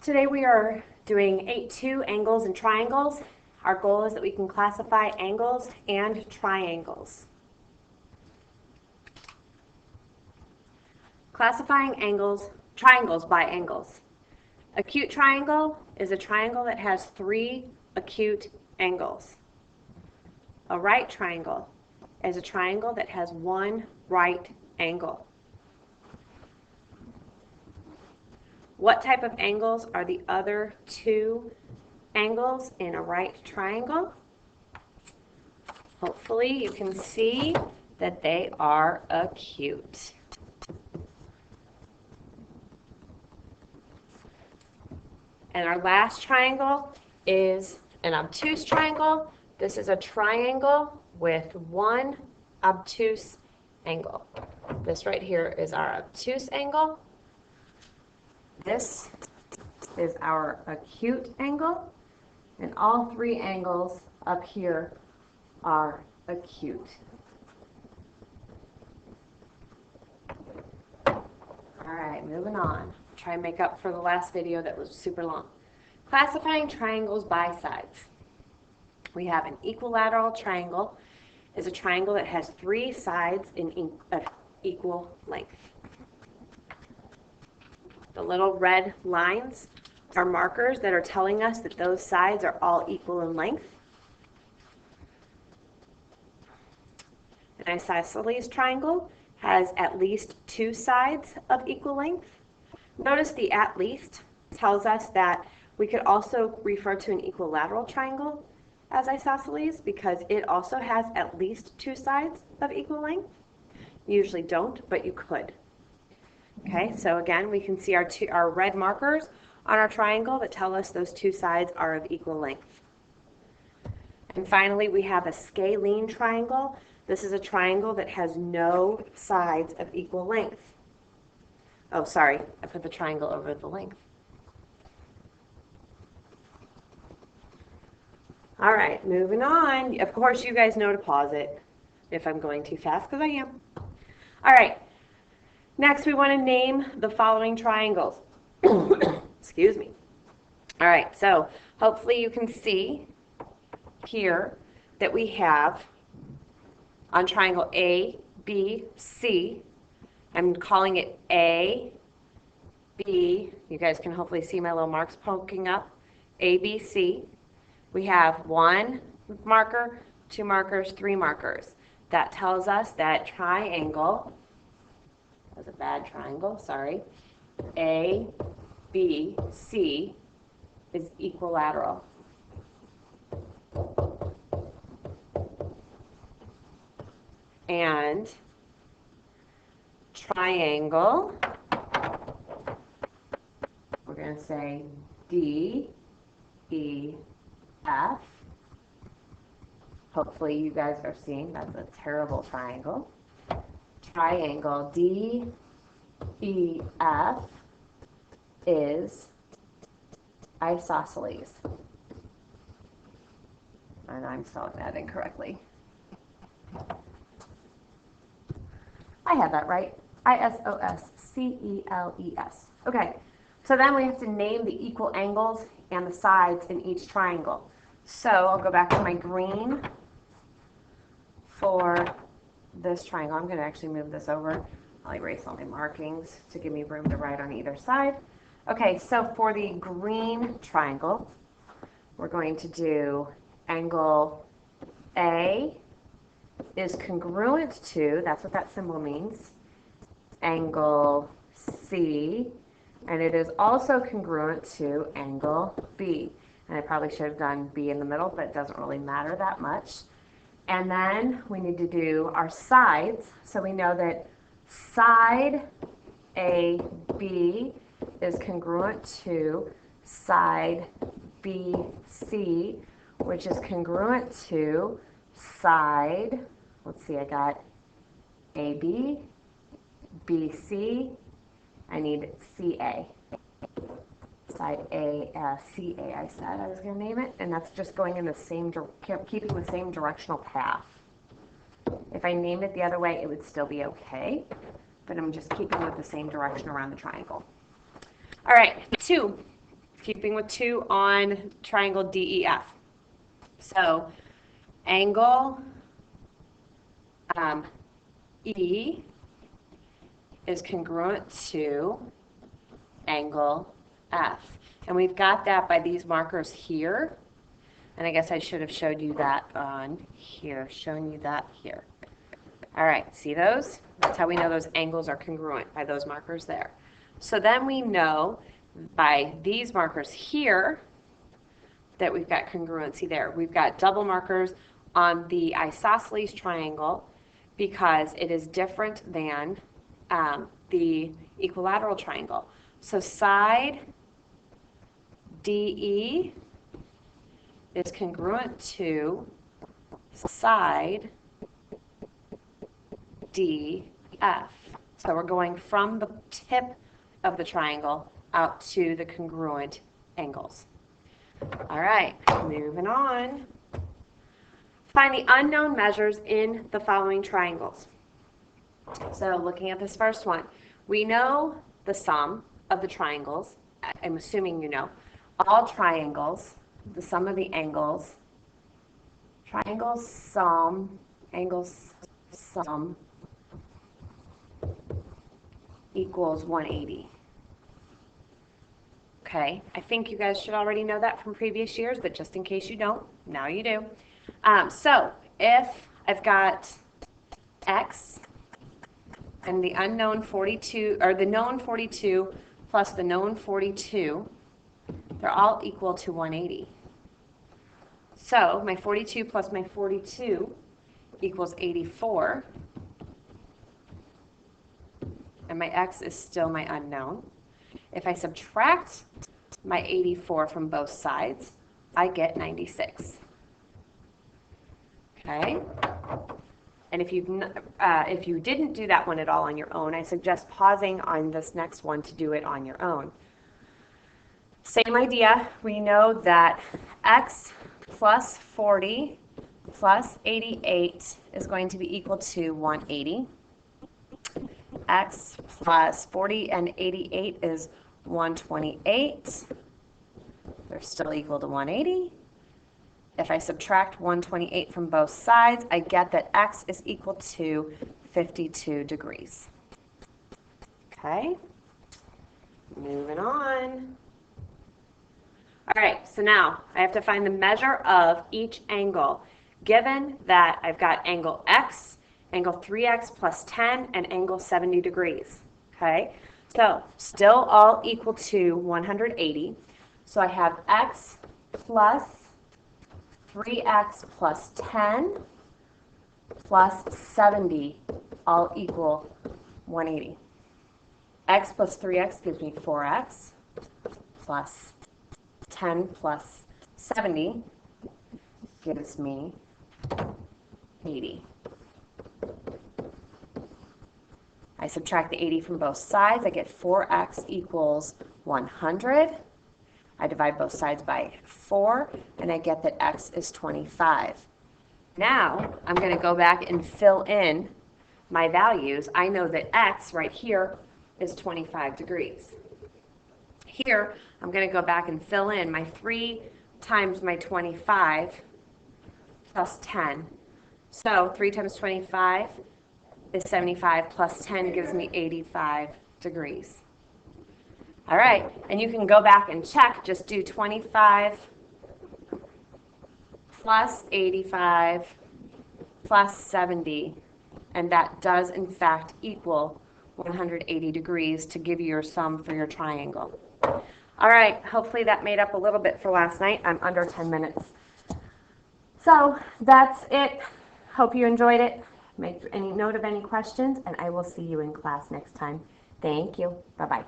Today we are doing 8-2 angles and triangles. Our goal is that we can classify angles and triangles. Classifying triangles by angles. Acute triangle is a triangle that has 3 acute angles. A right triangle is a triangle that has 1 right angle. What type of angles are the other 2 angles in a right triangle? Hopefully you can see that they are acute. And our last triangle is an obtuse triangle. This is a triangle with 1 obtuse angle. This right here is our obtuse angle. This is our acute angle. And all 3 angles up here are acute. All right, moving on. Try and make up for the last video that was super long. Classifying triangles by sides. We have an equilateral triangle. Is a triangle that has 3 sides of equal length. The little red lines are markers that are telling us that those sides are all equal in length. An isosceles triangle has at least 2 sides of equal length. Notice the at least tells us that we could also refer to an equilateral triangle as isosceles because it also has at least 2 sides of equal length. You usually don't, but you could. Okay, so again, we can see our red markers on our triangle that tell us those 2 sides are of equal length. And finally, we have a scalene triangle. This is a triangle that has no sides of equal length. Oh, sorry, I put the triangle over the length. All right, moving on. Of course, you guys know to pause it if I'm going too fast, because I am. All right, next we want to name the following triangles. Excuse me. All right, so hopefully you can see here that we have on triangle A, B, C. I'm calling it A, B. You guys can hopefully see my little marks poking up. A, B, C. We have 1 marker, 2 markers, 3 markers. That tells us that triangle, that was a bad triangle, sorry, A, B, C is equilateral. And triangle, we're going to say D, E, F. Hopefully you guys are seeing that's a terrible triangle. Triangle D, E, F is isosceles. And I'm spelling that incorrectly. I had that right. isosceles. Okay, so then we have to name the equal angles and the sides in each triangle. So I'll go back to my green for this triangle. I'm going to actually move this over. I'll erase all my markings to give me room to write on either side. Okay, so for the green triangle, we're going to do angle A is congruent to, that's what that symbol means, angle C, and it is also congruent to angle B. And I probably should have done B in the middle, but it doesn't really matter that much. And then we need to do our sides. So we know that side AB is congruent to side BC, which is congruent to side, let's see, I got AB, BC, I need CA. Side CA, I said I was going to name it, and that's just going in the same, keeping the same directional path. If I named it the other way, it would still be okay, but I'm just keeping with the same direction around the triangle. All right, 2. keeping with 2 on triangle DEF. So angle E is congruent to angle F. And we've got that by these markers here. And I guess I should have showed you that on here, shown you that here. All right, see those? That's how we know those angles are congruent, by those markers there. So then we know by these markers here that we've got congruency there. We've got double markers on the isosceles triangle because it is different than the equilateral triangle. So side DE is congruent to side DF. So we're going from the tip of the triangle out to the congruent angles. All right, moving on. Find the unknown measures in the following triangles. So looking at this first one, we know the sum of the triangles. I'm assuming you know. All triangles, the sum of the angles, triangles sum, angles sum equals 180. Okay, I think you guys should already know that from previous years, but just in case you don't, now you do. So if I've got x and the unknown 42, or the known 42 plus the known 42, they're all equal to 180. So my 42 plus my 42 equals 84. And my x is still my unknown. If I subtract my 84 from both sides, I get 96. Okay? And if you didn't do that one at all on your own, I suggest pausing on this next one to do it on your own. Same idea. We know that x plus 40 plus 88 is going to be equal to 180. X plus 40 and 88 is 128. They're still equal to 180. If I subtract 128 from both sides, I get that x is equal to 52 degrees. Okay, moving on. All right, so now I have to find the measure of each angle, given that I've got angle x, angle 3x plus 10, and angle 70 degrees. Okay, so still all equal to 180. So I have x plus 3x plus 10 plus 70 all equal 180. X plus 3x gives me 4x plus 10 plus 70 gives me 80. I subtract the 80 from both sides. I get 4x equals 100. I divide both sides by 4, and I get that x is 25. Now, I'm going to go back and fill in my values. I know that x right here is 25 degrees. Here, I'm going to go back and fill in my 3 times my 25 plus 10. So 3 times 25 is 75 plus 10 gives me 85 degrees. All right, and you can go back and check, just do 25 plus 85 plus 70, and that does in fact equal 180 degrees to give you your sum for your triangle. All right, hopefully that made up a little bit for last night. I'm under 10 minutes. So that's it. Hope you enjoyed it. Make any note of any questions, and I will see you in class next time. Thank you. Bye-bye.